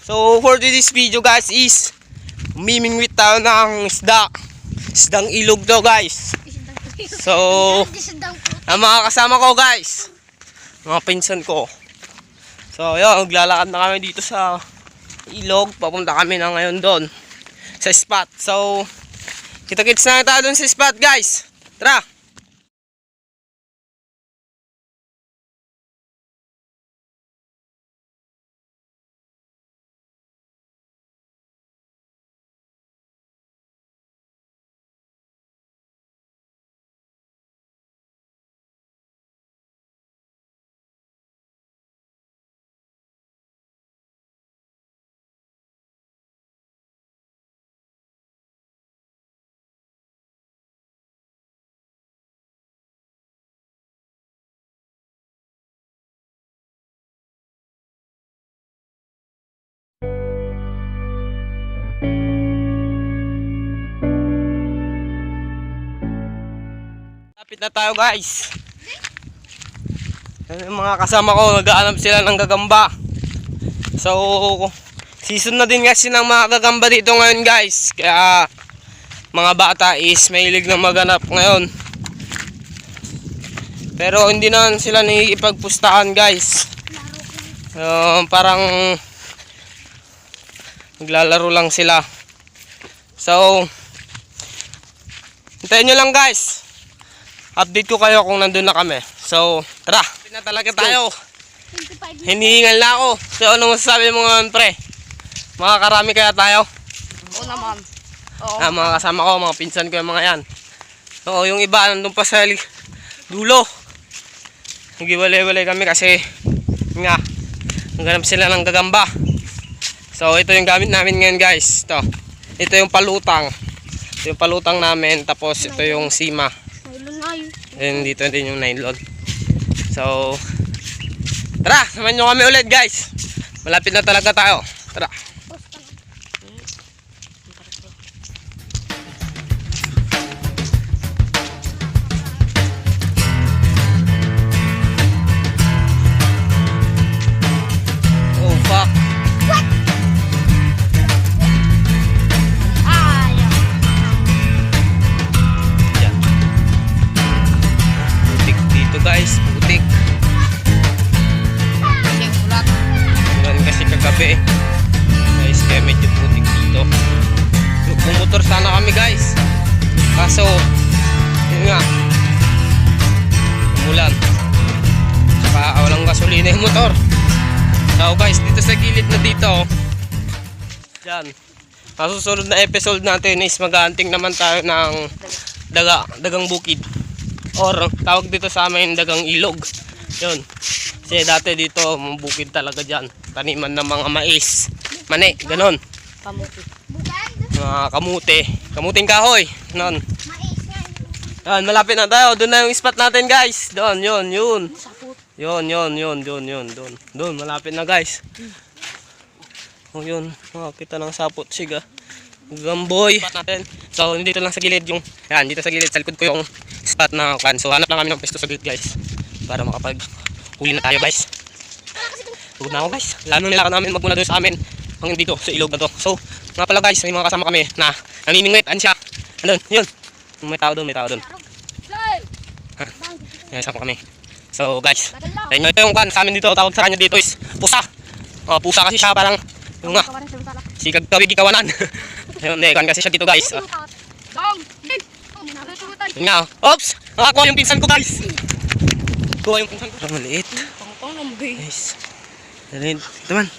So for today's video guys is mimingwit tayo ng isdang ilog daw guys. So ang mga kasama ko guys, mga pinsan ko. So yun, maglalakad na kami dito sa ilog. Papunta kami na ngayon doon sa spot. So kita-kits na tayo doon sa spot guys. Tara! Lapit na tayo guys. Yung mga kasama ko, nag-aanap sila ng gagamba. So season na din kasi ng mga gagamba dito ngayon guys. Kaya mga bata is mahilig na maghanap ngayon. Pero hindi na sila nakikipagpustahan guys. Parang naglalaro lang sila. So hintayin nyo lang guys. Update ko kayo kung nandun na kami. So tara, na talaga tayo. Hinihingal na ako. So ano masasabi mo ngayon pre? Makakarami kaya tayo? Oo naman. Oo. Mga kasama ko, mga pinsan ko yung mga yan. Oo, yung iba nandun pa sa dulo. Nagiwalay-walay kami kasi nga naghanap sila ng gagamba. So ito yung gamit namin ngayon guys. Ito yung palutang. Ito yung palutang namin. Tapos ito yung sima. And dito din yung nylon. So tara, samahan nyo kami ulit guys. Malapit na talaga tayo. Tara. Oh fuck. What? Yan. Putik dito guys. Putik. Kasi kagabi guys, kaya medyo putik dito. Pumotor sana kami guys, kaso yun nga, umulan, saka walang gasolina yung motor. So guys, dito sa gilid na dito yan, masusunod na episode natin is mag-aanting naman tayo ng dagang bukid, or tawag dito sa amin dagang ilog. Yun, kasi dati dito bukid talaga dyan, taniman ng mga mais, mani, ganon. Kamuti. Mga kamuting kahoy, non. Yan, malapit na tayo, doon na yung spot natin guys. Doon, yun. Doon, malapit na guys. Oh, yun, makakita ng sapot siga. Gamboy. Spot natin. So, dito lang sa gilid yung, yan, dito sa gilid, sa likod ko yung spot na kan. So, hanap lang kami ng pesto sa gilid guys, para makapag-huli na tayo guys. Tugod na ako guys. Lalo nila namin magmula doon sa amin hanggang dito sa ilog na to. So nga pala guys, may mga kasama kami na namimingwit. Ano siya? Andun, yun. May tao doon. Yan, sama kami. So guys, ito yung kan sa amin dito. Tawag sa kanya dito is pusa. Pusa kasi siya, parang yung nga sikag tawig ikawanan. Ayun, kan kasi siya dito guys. Yun nga. Oops! Nakakuha yung pinsan ko guys. Kuha yung pinsan ko. Maliit. Guys. Liit. Ito man.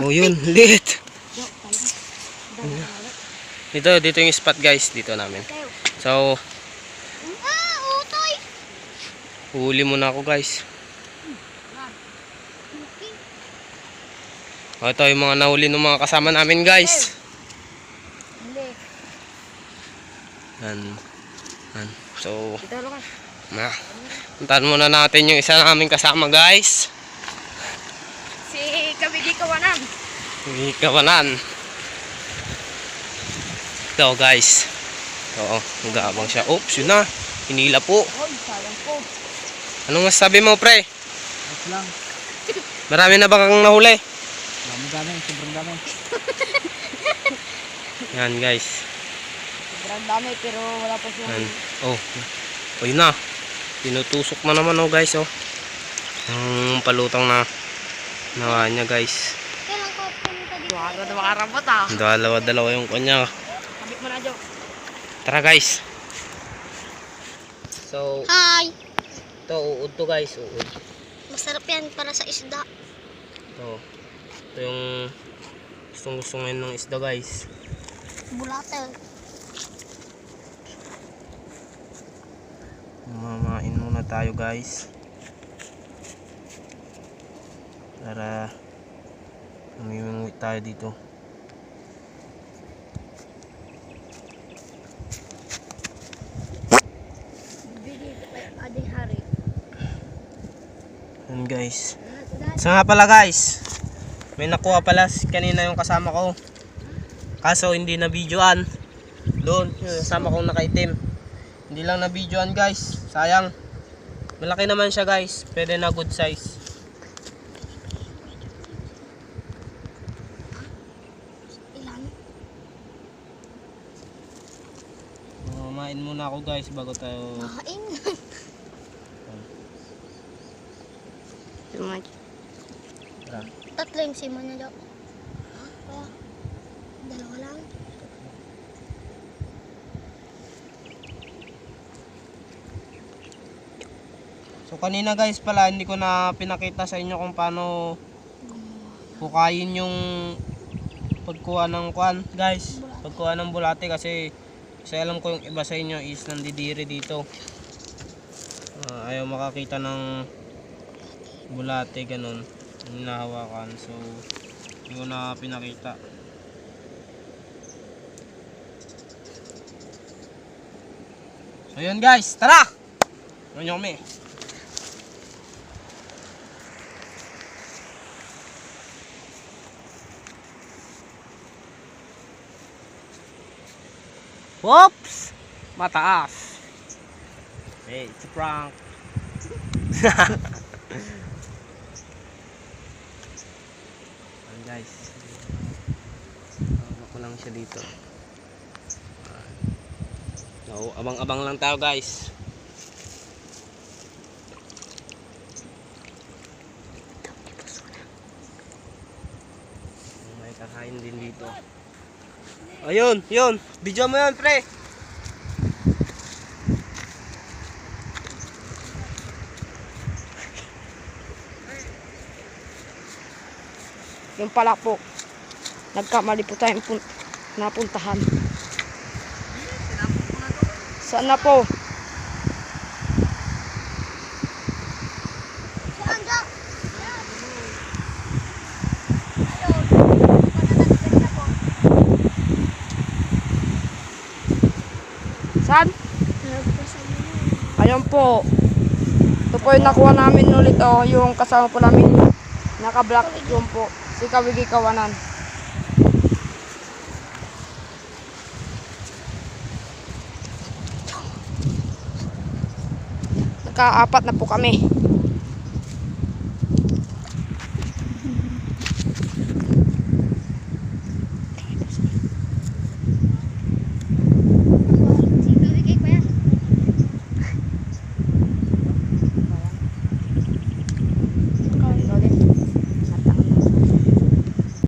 Oh yun, liit. Dito yung spot guys, dito namin. So huli muna ako guys. Ito yung mga nahuli ng mga kasama namin guys. Yan. So puntahan muna natin yung isa naming kasama guys. Si Kabigi Kawanan. Ito guys. Oo, nag-aabang siya. Oops, yun na. Hinila po. Sayang po. Anong masasabi mo pre? lang. Marami na ba kang nahuli? Marami sobrang dami. Yan guys. Sobrang dami pero wala pa siya. Yan. Oh. Oh, yun na. Tinutusok na naman oh guys oh. Ang palutang na nawa niya guys. Kailan ko pumunta dito? Duwara-duwara ah. Dalawa-dalawa yung kanya. Kabit mo na, Jo. Tara guys. So, Hi! ito uod to guys. Uod. Masarap yan para sa isda. Ito yung gustong-gusto ngayon ng isda guys. Bulate. Mamain muna tayo guys. Para namimingwit tayo dito. Bili ito kay Ading Hari. Yan guys. So nga pala guys, may nakuha pala kanina yung kasama ko. Kaso hindi na videoan. Doon, yung kasama kong nakaitim. Hindi lang na videoan guys. Sayang. Malaki naman siya guys. Pwede na good size. Ilan? Mamain muna ako guys bago tayo. Kain. Tara. Tatlo yung sima niya, Jo. Kaya, dalawa lang. So kanina guys pala hindi ko na pinakita sa inyo kung paano hukayin yung pagkuha ng kwan guys. Pagkuha ng bulate kasi alam ko yung iba sa inyo is nandidiri dito. Ayaw makakita ng bulate ganun. Hinahawakan. So hindi ko na pinakita. So yun guys, tara! Ano nyo kami? Whoops! Mataas. Hey, it's a prank. Ayan guys. Ako lang siya dito. So, abang-abang lang tayo guys. May kakain din dito. Ayun, yun. Video mo yun, pre. Yung pala po, nagkamali po tayong napuntahan. Saan na po? Saan? Ayun po. Ito po yung nakuha namin ulit yung kasama po namin naka-black yung po. Si Kawigi Kawanan. Naka-apat na po kami.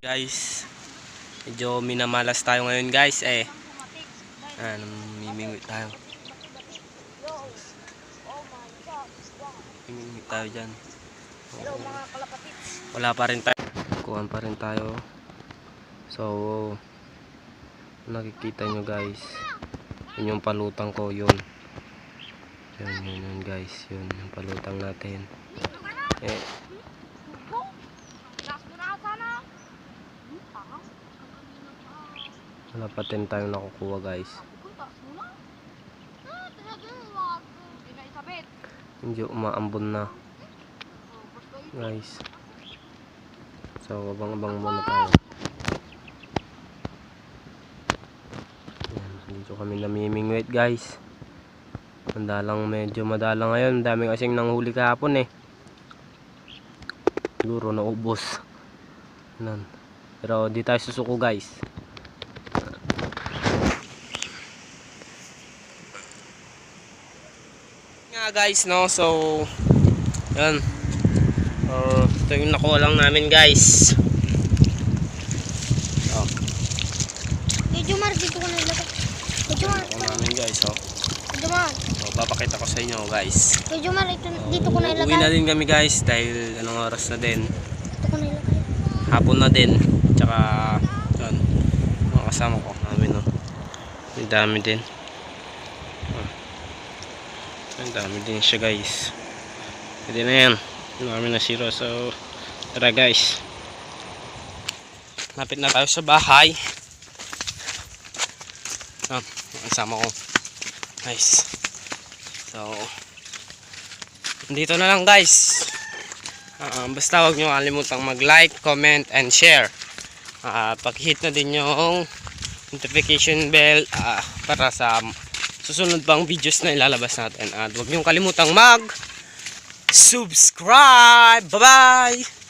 Guys, medyo minamalas tayo ngayon guys namimingwit tayo. Mimingwit tayo dyan. Wala pa rin tayo. Kuhan pa rin tayo. So, nakikita nyo guys. Yun yung palutang ko, yun. Yun guys. Yun yung palutang natin. Wala pa din tayong nakukuha guys. Hindi umaambon na guys. So abang-abang muna tayo. Yan, dito kami namimingwit guys. Medyo madalang ngayon. Dami kasing nanghuli kahapon Siguro naubos. Yan. Pero di tayo susuko guys. Nga guys no, so yan. Ito yung nakuha lang namin guys. Medyo Mar, dito ko na ilagay. Medyo Mar. Nakuha namin guys. Medyo Mar. So papakita ko sa inyo guys. Medyo Mar, dito ko na ilagay. Uwi na din kami guys dahil anong oras na din. Dito ko na ilagay. Hapon na din. Tsaka yun, mga kasama ko namin no. May dami din. Ang dami din siya guys. Pwede na yan. Marami na zero. So tara guys. Lapit na tayo sa bahay. Ang kasama ko. Nice. So dito na lang guys. Basta huwag nyo kalimutang mag-like, comment, and share. Pag-hit na din yung notification bell para sa susunod pang videos na ilalabas natin. At huwag nyo kalimutang mag-subscribe. Bye-bye!